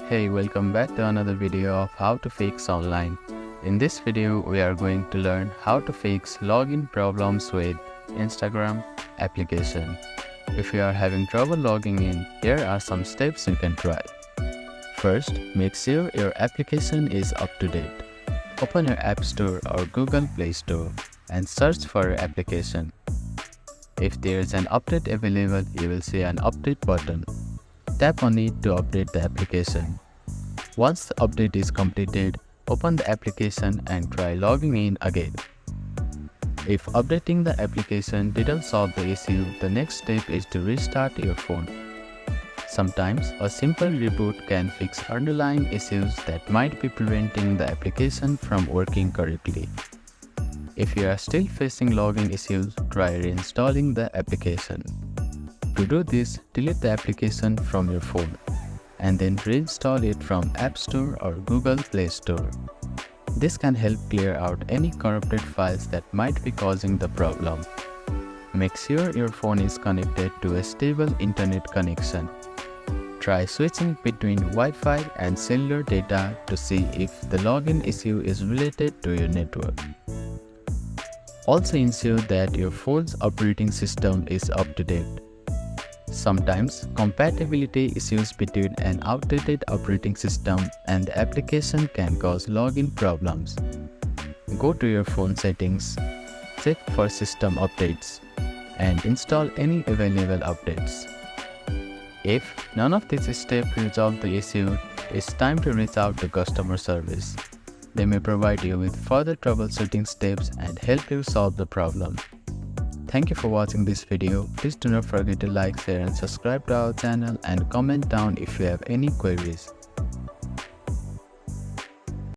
Hey, welcome back to another video of how to fix online. In this video, we are going to learn how to fix login problems with Instagram application. If you are having trouble logging in, here are some steps you can try. First, make sure your application is up to date. Open your App Store or Google Play Store and search for your application. If there is an update available, you will see an update button. Tap on it to update the application. Once the update is completed, open the application and try logging in again. If updating the application didn't solve the issue, the next step is to restart your phone. Sometimes a simple reboot can fix underlying issues that might be preventing the application from working correctly. If you are still facing login issues, try reinstalling the application. To do this, delete the application from your phone and then reinstall it from App Store or Google Play Store. This can help clear out any corrupted files that might be causing the problem. Make sure your phone is connected to a stable internet connection. Try switching between Wi-Fi and cellular data to see if the login issue is related to your network. Also ensure that your phone's operating system is up to date. Sometimes, compatibility issues between an outdated operating system and the application can cause login problems. Go to your phone settings, check for system updates, and install any available updates. If none of these steps resolve the issue, it's time to reach out to customer service. They may provide you with further troubleshooting steps and help you solve the problem. Thank you for watching this video. Please do not forget to like, share and subscribe to our channel and comment down if you have any queries.